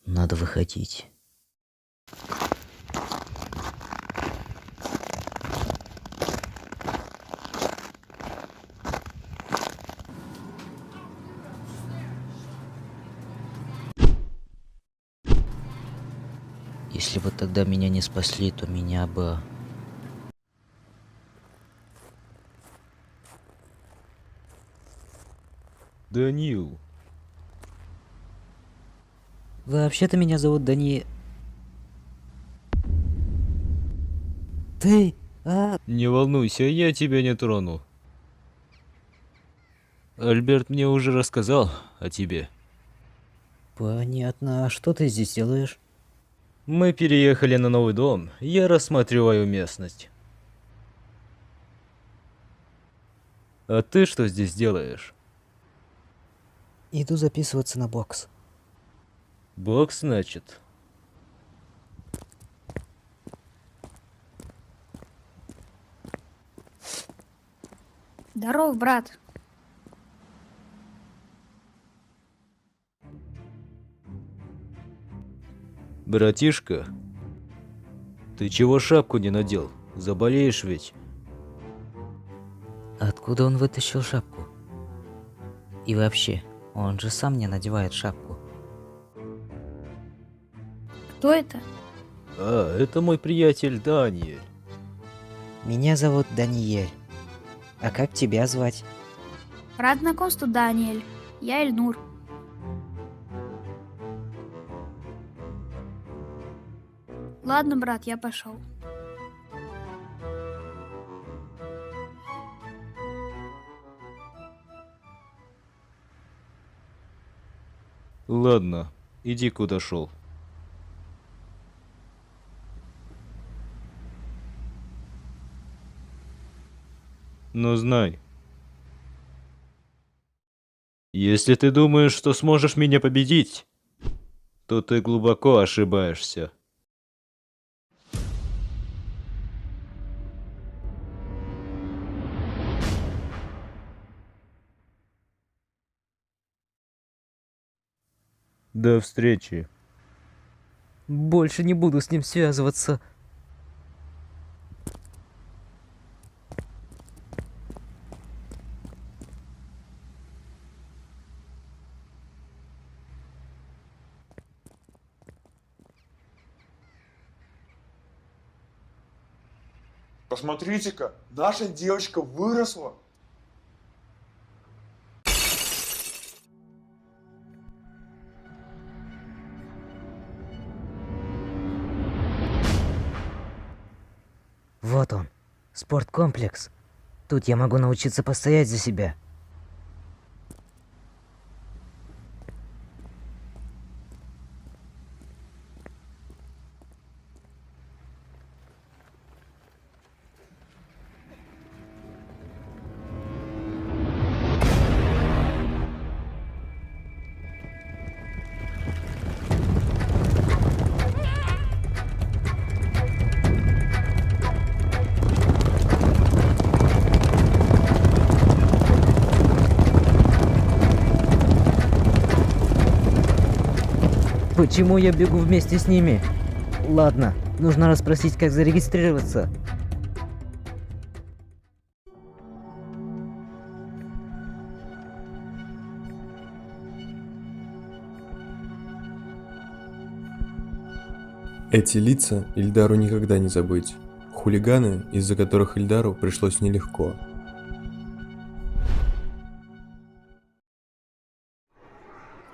Надо выходить. Если бы тогда меня не спасли, то меня бы... Данил. Вообще-то меня зовут Ты... Не волнуйся, я тебя не трону. Альберт мне уже рассказал о тебе. Понятно. А что ты здесь делаешь? Мы переехали на новый дом, я рассматриваю местность. А ты что здесь делаешь? Иду записываться на бокс. Бокс, значит? Здоров, брат. Братишка, ты чего шапку не надел? Заболеешь ведь? Откуда он вытащил шапку? И вообще, он же сам не надевает шапку. Кто это? А, это мой приятель Даниэль. Меня зовут Даниэль. А как тебя звать? Рад знакомству, Даниэль. Я Эльнур. Ладно, брат, я пошел. Ладно, иди куда шел. Но знай, если ты думаешь, что сможешь меня победить, то ты глубоко ошибаешься. До встречи. Больше не буду с ним связываться. Посмотрите-ка, наша девочка выросла. Вот он, спорткомплекс. Тут я могу научиться постоять за себя. Почему я бегу вместе с ними? Ладно, нужно расспросить, как зарегистрироваться. Эти лица Ильдару никогда не забыть. Хулиганы, из-за которых Ильдару пришлось нелегко.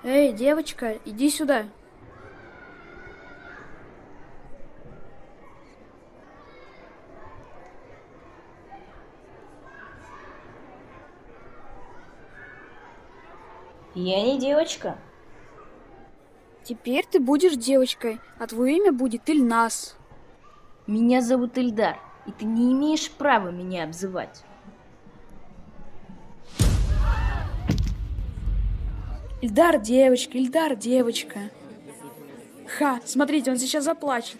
Эй, девочка, иди сюда. Я не девочка. Теперь ты будешь девочкой, а твое имя будет Ильнас. Меня зовут Ильдар, и ты не имеешь права меня обзывать. Ильдар, девочка, Ильдар, девочка. Ха, смотрите, он сейчас заплачет.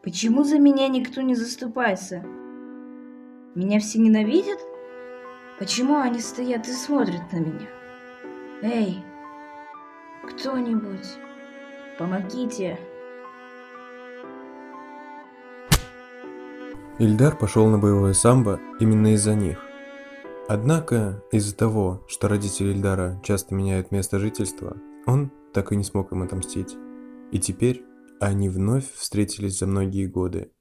Почему за меня никто не заступается? Меня все ненавидят? Почему они стоят и смотрят на меня? Эй, кто-нибудь, помогите. Ильдар пошел на боевое самбо именно из-за них. Однако, из-за того, что родители Ильдара часто меняют место жительства, он так и не смог им отомстить. И теперь они вновь встретились за многие годы.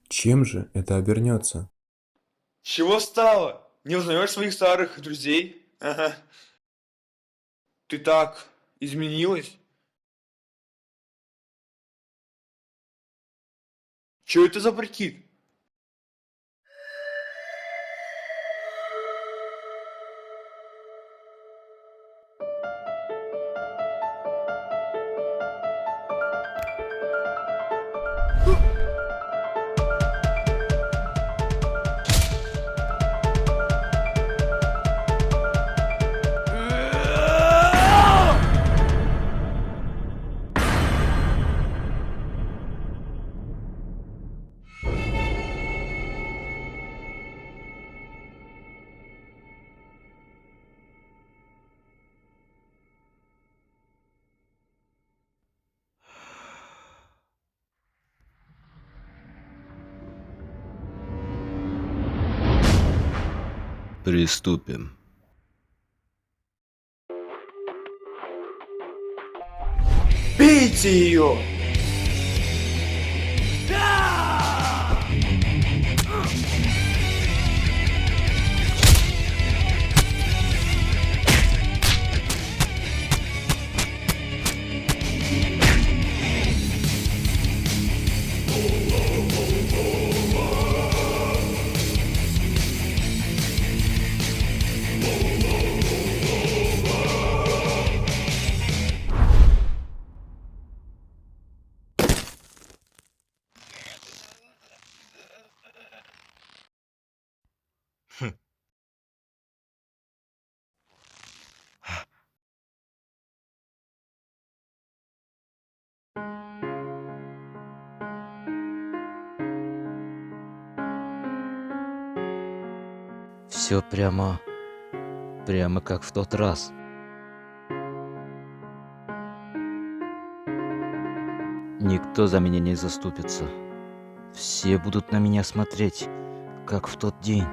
Чем же это обернется? Чего стало? Не узнаешь своих старых друзей? Ага. Ты так изменилась? Чё это за прикид? Приступим. Бейте ее! Все прямо как в тот раз. Никто за меня не заступится. Все будут на меня смотреть, как в тот день.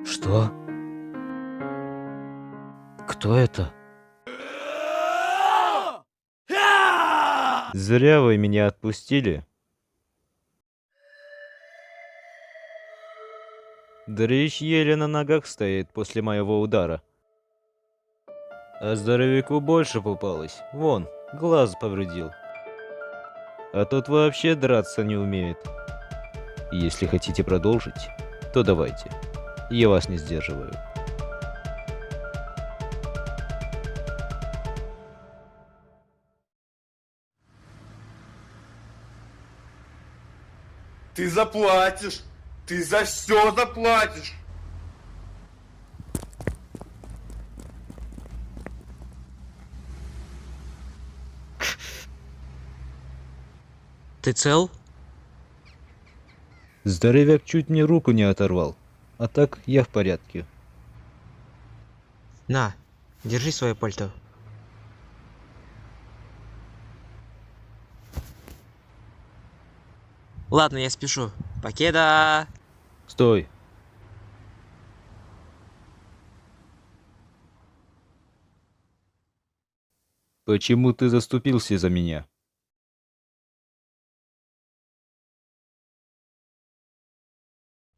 Что? Кто это? Зря вы меня отпустили. Дрищ еле на ногах стоит после моего удара. А здоровяку больше попалось. Вон, глаз повредил. А тот вообще драться не умеет. Если хотите продолжить, то давайте. Я вас не сдерживаю. Ты заплатишь! Ты за все заплатишь! Ты цел? Здоровяк чуть мне руку не оторвал. А так я в порядке. На, держи свое пальто. Ладно, я спешу. Покеда! Стой. Почему ты заступился за меня?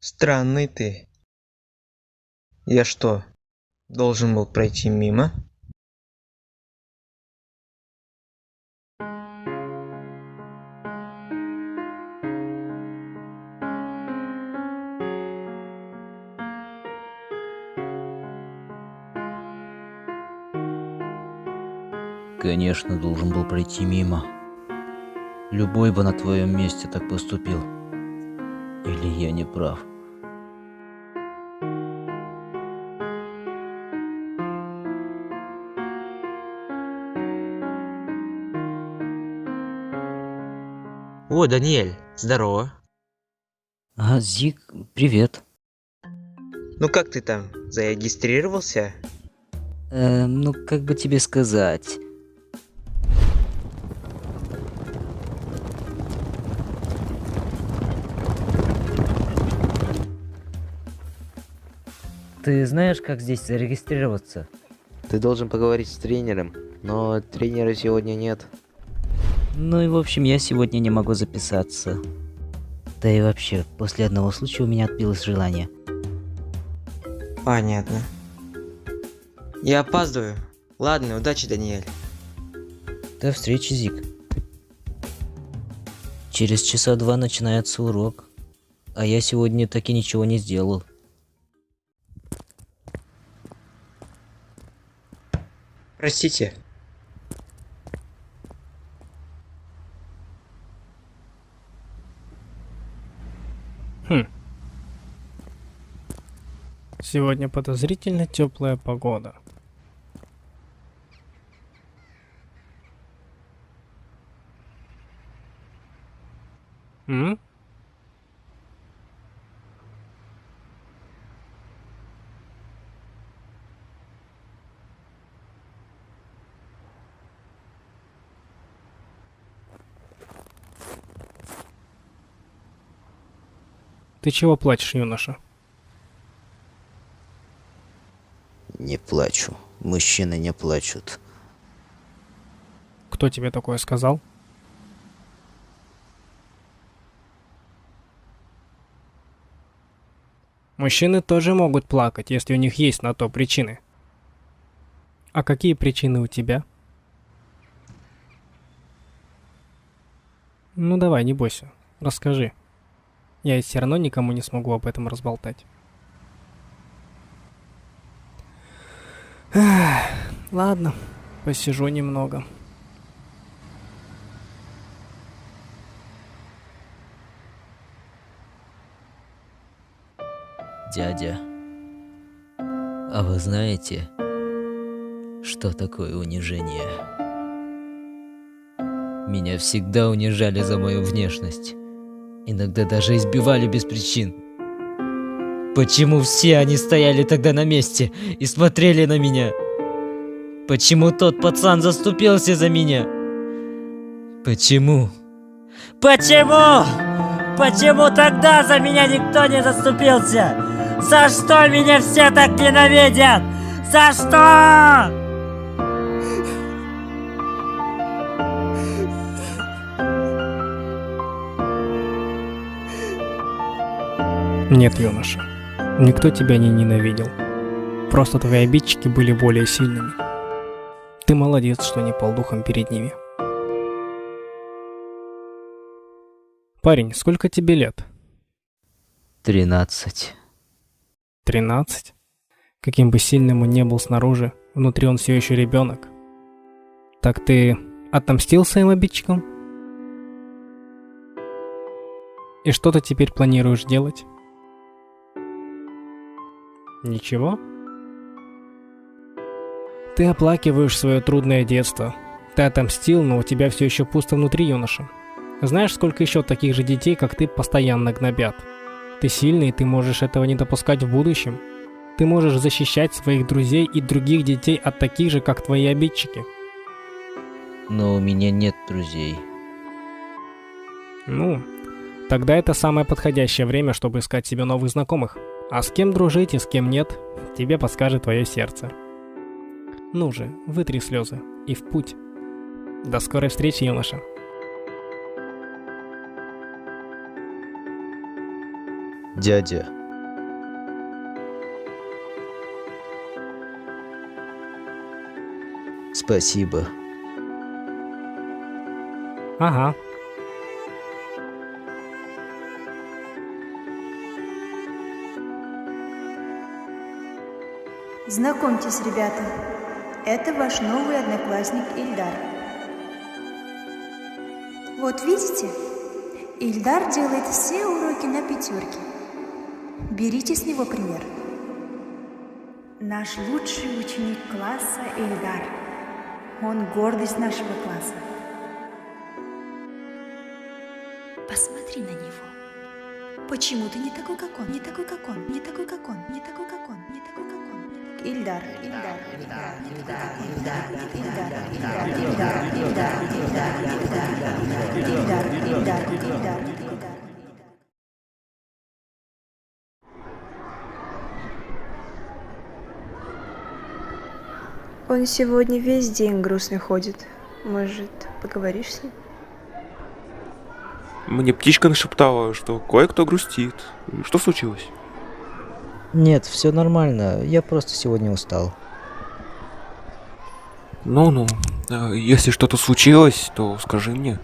Странный ты. Я что, должен был пройти мимо? Конечно, должен был пройти мимо. Любой бы на твоем месте так поступил. Или я не прав? О, Даниэль, здорово. А, Зик, привет. Ну как ты там, зарегистрировался? Ну как бы тебе сказать? Ты знаешь, как здесь зарегистрироваться? Ты должен поговорить с тренером, но тренера сегодня нет. Ну и в общем, я сегодня не могу записаться. Да и вообще, после одного случая у меня отбилось желание. Понятно. Я опаздываю. Ладно, удачи, Даниэль. До встречи, Зик. Через часа два начинается урок. А я сегодня так и ничего не сделал. Простите. Сегодня подозрительно теплая погода. М? Ты чего плачешь, юноша? Не плачу. Мужчины не плачут. Кто тебе такое сказал? Мужчины тоже могут плакать, если у них есть на то причины. А какие причины у тебя? Ну давай, не бойся, расскажи. Я ведь все равно никому не смогу об этом разболтать. Ладно, посижу немного. Дядя, а вы знаете, что такое унижение? Меня всегда унижали за мою внешность. Иногда даже избивали без причин. Почему все они стояли тогда на месте и смотрели на меня? Почему тот пацан заступился за меня? Почему? Почему? Почему тогда за меня никто не заступился? За что меня все так ненавидят? За что? Нет, юноша, никто тебя не ненавидел. Просто твои обидчики были более сильными. Ты молодец, что не пал духом перед ними. Парень, сколько тебе лет? 13. 13? Каким бы сильным он не был снаружи, внутри он все еще ребенок. Так ты отомстил своим обидчикам? И что ты теперь планируешь делать? Ничего? Ты оплакиваешь свое трудное детство. Ты отомстил, но у тебя все еще пусто внутри, юноша. Знаешь, сколько еще таких же детей, как ты, постоянно гнобят? Ты сильный, и ты можешь этого не допускать в будущем. Ты можешь защищать своих друзей и других детей от таких же, как твои обидчики. Но у меня нет друзей. Ну, тогда это самое подходящее время, чтобы искать себе новых знакомых. А с кем дружить и с кем нет, тебе подскажет твое сердце. Ну же, вытри слезы и в путь. До скорой встречи, юноша. Дядя. Спасибо. Ага. Знакомьтесь, ребята, это ваш новый одноклассник Ильдар. Вот видите, Ильдар делает все уроки на пятерке. Берите с него пример. Наш лучший ученик класса Ильдар. Он гордость нашего класса. Посмотри на него. Почему ты не такой, как он? Не такой, как он. Не такой, как он. Не такой, как он. Не такой, как он. Ильдар, Ильдар, Ильдар, Ильдар, Ильдар, Ильдар, Ильдар, Ильдар, Ильдар, Ильдар, Ильдар, Ильдар, Ильдар. Он сегодня весь день грустный ходит. Может, поговоришь с ним? Мне птичка нашептала, что кое-кто грустит. Что случилось? Нет, все нормально, я просто сегодня устал. Ну-ну, если что-то случилось, то скажи мне.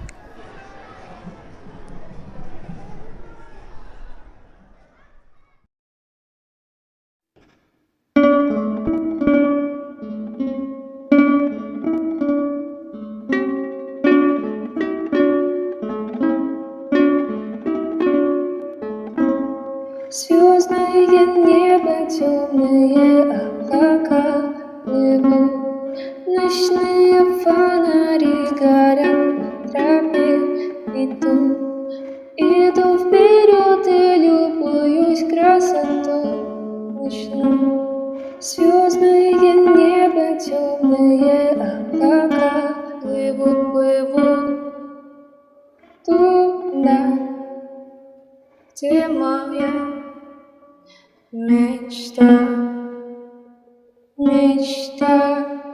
Звездное небо, темные облака плывут, ночные фонари горят на тропе. Иду вперед и любуюсь красотой ночной. Звездное небо, темные облака плывут туда, где моя мечта, мечта.